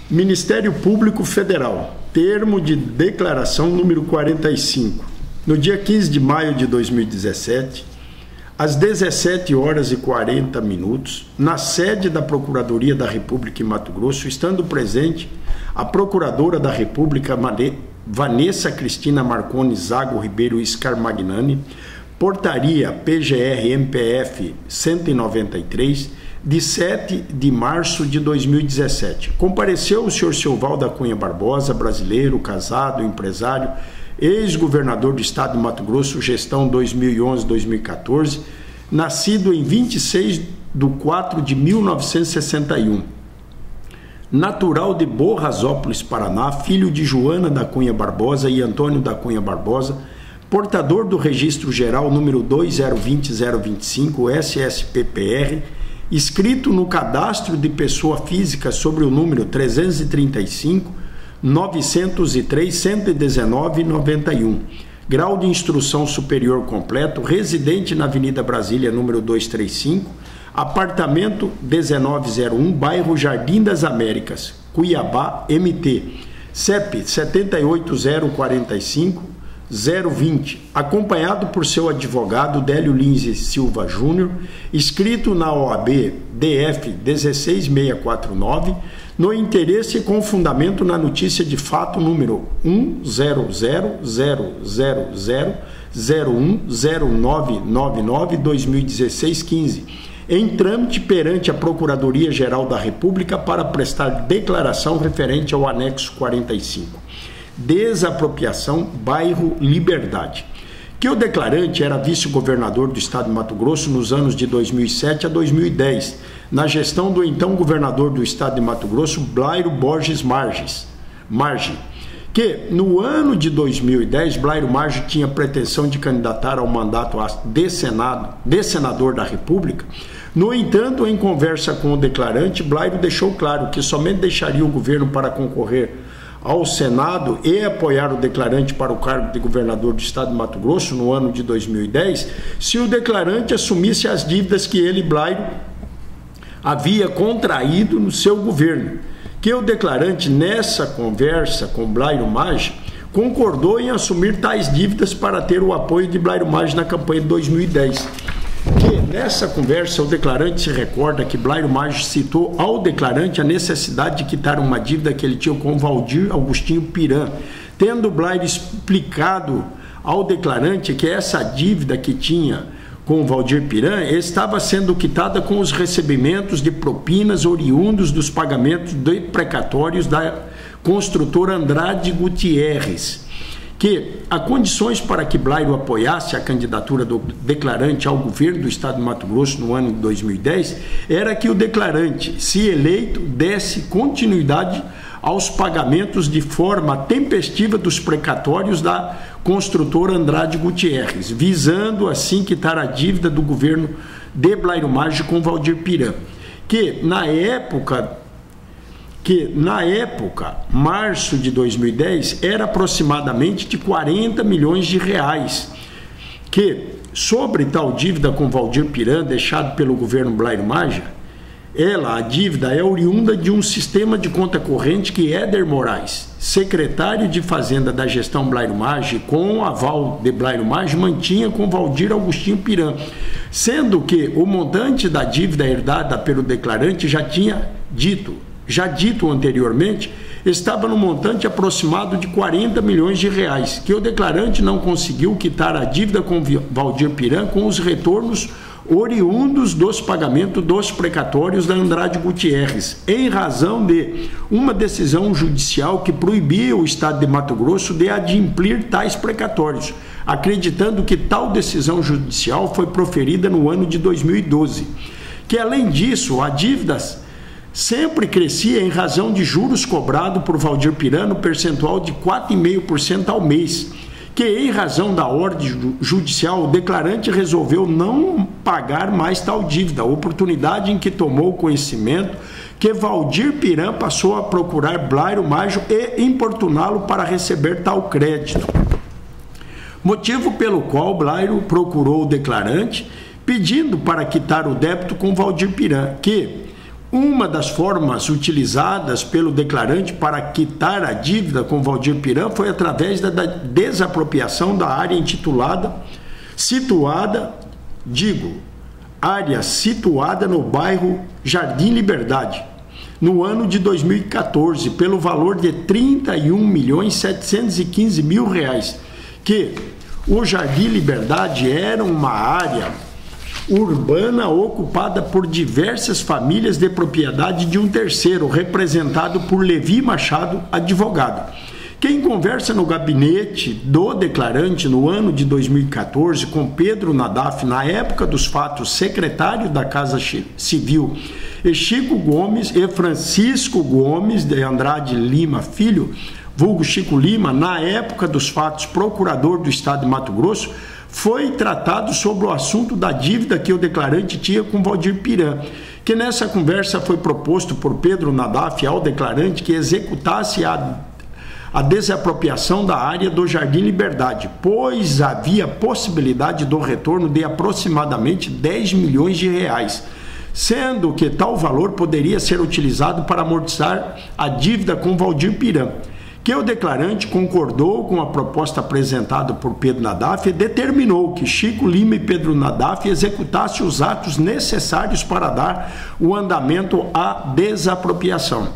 Ministério Público Federal, termo de declaração número 45. No dia 15 de maio de 2017, às 17 horas e 40 minutos, na sede da Procuradoria da República em Mato Grosso, estando presente a Procuradora da República Vanessa Cristina Marconi Zago Ribeiro Scarmagnani, portaria PGR-MPF 193, de 7 de março de 2017. Compareceu o senhor Silval da Cunha Barbosa, brasileiro, casado, empresário, ex-governador do estado de Mato Grosso, gestão 2011-2014, nascido em 26 de 4 de 1961. Natural de Borrasópolis, Paraná, filho de Joana da Cunha Barbosa e Antônio da Cunha Barbosa, portador do Registro Geral número 2020-025, SSPPR, inscrito no Cadastro de Pessoa Física sobre o número 335-903-119-91. Grau de instrução superior completo, residente na Avenida Brasília, número 235, apartamento 1901, bairro Jardim das Américas, Cuiabá, MT, CEP 78045 020, acompanhado por seu advogado Délio Lins Silva Júnior, inscrito na OAB DF 16649, no interesse e com fundamento na notícia de fato número 1000000010999-2016-15, em trâmite perante a Procuradoria-Geral da República para prestar declaração referente ao anexo 45. Desapropriação, bairro Liberdade. Que o declarante era vice-governador do estado de Mato Grosso nos anos de 2007 a 2010, na gestão do então governador do estado de Mato Grosso, Blairo Borges Marge, que no ano de 2010, Blairo Marge tinha pretensão de candidatar ao mandato de senador da República. No entanto, em conversa com o declarante, Blairo deixou claro que somente deixaria o governo para concorrer ao Senado e apoiar o declarante para o cargo de governador do estado de Mato Grosso no ano de 2010, se o declarante assumisse as dívidas que ele, Blairo, havia contraído no seu governo. Que o declarante, nessa conversa com Blairo Marge, concordou em assumir tais dívidas para ter o apoio de Blairo Marge na campanha de 2010. Que nessa conversa o declarante se recorda que Blairo Marge citou ao declarante a necessidade de quitar uma dívida que ele tinha com Valdir Augustinho Piran, tendo Blairo explicado ao declarante que essa dívida que tinha com Valdir Piran estava sendo quitada com os recebimentos de propinas oriundos dos pagamentos de precatórios da construtora Andrade Gutierrez. Que há condições para que Blairo apoiasse a candidatura do declarante ao governo do estado de Mato Grosso no ano de 2010 era que o declarante, se eleito, desse continuidade aos pagamentos de forma tempestiva dos precatórios da construtora Andrade Gutierrez, visando assim quitar a dívida do governo de Blairo Marge com Valdir Piran, que na época, março de 2010, era aproximadamente de 40 milhões de reais, que sobre tal dívida com Valdir Piran, deixado pelo governo Blairo Marge, a dívida é oriunda de um sistema de conta corrente que Éder Moraes, secretário de Fazenda da gestão Blairo Marge, com o aval de Blairo Marge, mantinha com Valdir Augustinho Piran, sendo que o montante da dívida herdada pelo declarante já dito anteriormente, estava no montante aproximado de 40 milhões de reais, que o declarante não conseguiu quitar a dívida com Valdir Piran com os retornos oriundos dos pagamentos dos precatórios da Andrade Gutierrez, em razão de uma decisão judicial que proibia o estado de Mato Grosso de adimplir tais precatórios, acreditando que tal decisão judicial foi proferida no ano de 2012. Que além disso, a dívida sempre crescia em razão de juros cobrados por Valdir Piran no percentual de 4,5% ao mês, que em razão da ordem judicial o declarante resolveu não pagar mais tal dívida, oportunidade em que tomou conhecimento que Valdir Piran passou a procurar Blairo Marge e importuná-lo para receber tal crédito. Motivo pelo qual Blairo procurou o declarante pedindo para quitar o débito com Valdir Piran, que Uma das formas utilizadas pelo declarante para quitar a dívida com Valdir Piran foi através da desapropriação da área situada no bairro Jardim Liberdade, no ano de 2014, pelo valor de R$ 31.715.000, que o Jardim Liberdade era uma área urbana ocupada por diversas famílias de propriedade de um terceiro, representado por Levi Machado, advogado. Quem conversa no gabinete do declarante no ano de 2014 com Pedro Nadaf, na época dos fatos, secretário da Casa Civil, e Chico Gomes e Francisco Gomes de Andrade Lima Filho, vulgo Chico Lima, na época dos fatos, procurador do estado de Mato Grosso, foi tratado sobre o assunto da dívida que o declarante tinha com Valdir Piran, que nessa conversa foi proposto por Pedro Nadaf ao declarante que executasse a desapropriação da área do Jardim Liberdade, pois havia possibilidade do retorno de aproximadamente 10 milhões de reais, sendo que tal valor poderia ser utilizado para amortizar a dívida com Valdir Piran, que o declarante concordou com a proposta apresentada por Pedro Nadaf e determinou que Chico Lima e Pedro Nadaf executassem os atos necessários para dar o andamento à desapropriação.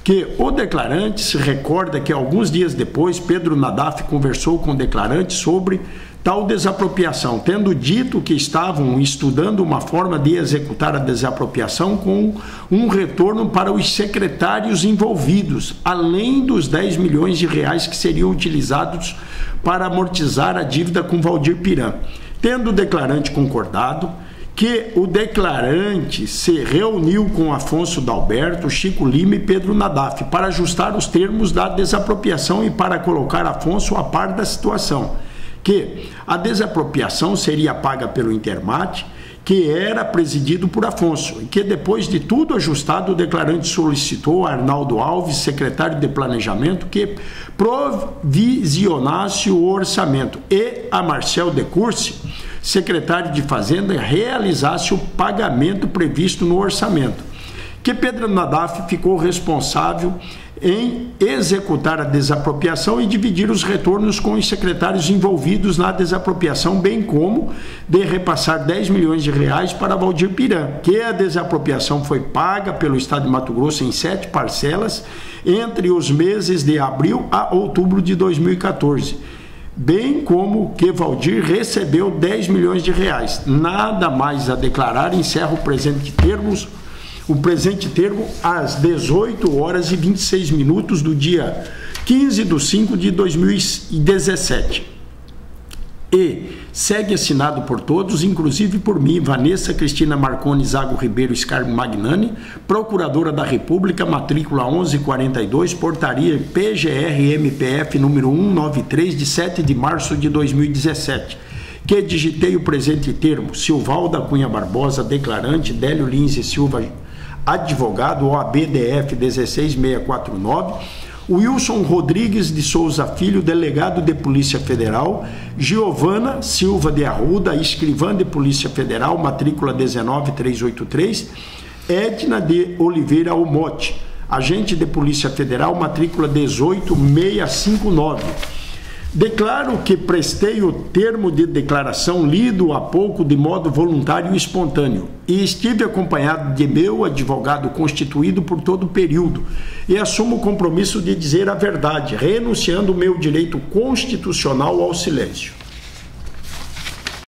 Que o declarante se recorda que alguns dias depois Pedro Nadaf conversou com o declarante sobre tal desapropriação, tendo dito que estavam estudando uma forma de executar a desapropriação com um retorno para os secretários envolvidos, além dos 10 milhões de reais que seriam utilizados para amortizar a dívida com Valdir Piran. Tendo o declarante concordado, que o declarante se reuniu com Afonso Dalberto, Chico Lima e Pedro Nadaf para ajustar os termos da desapropriação e para colocar Afonso a par da situação, que a desapropriação seria paga pelo Intermate, que era presidido por Afonso, e que depois de tudo ajustado, o declarante solicitou a Arnaldo Alves, secretário de Planejamento, que provisionasse o orçamento, e a Marcel Decursi, secretário de Fazenda, realizasse o pagamento previsto no orçamento, que Pedro Nadaf ficou responsável em executar a desapropriação e dividir os retornos com os secretários envolvidos na desapropriação, bem como de repassar 10 milhões de reais para Valdir Piran, que a desapropriação foi paga pelo estado de Mato Grosso em 7 parcelas entre os meses de abril a outubro de 2014, bem como que Valdir recebeu 10 milhões de reais. Nada mais a declarar, encerra o presente termo às 18 horas e 26 minutos do dia 15/5 de 2017. E segue assinado por todos, inclusive por mim, Vanessa Cristina Marconi Zago Ribeiro Scarmo Magnani, Procuradora da República, matrícula 1142, portaria PGR-MPF número 193, de 7 de março de 2017. Que digitei o presente termo, Silvalda Cunha Barbosa, declarante, Délio Lins e Silva, advogado, OAB-DF 16649, Wilson Rodrigues de Souza Filho, delegado de Polícia Federal, Giovana Silva de Arruda, escrivã de Polícia Federal, matrícula 19383, Edna de Oliveira Almote, agente de Polícia Federal, matrícula 18659. Declaro que prestei o termo de declaração lido há pouco de modo voluntário e espontâneo e estive acompanhado de meu advogado constituído por todo o período e assumo o compromisso de dizer a verdade, renunciando o meu direito constitucional ao silêncio.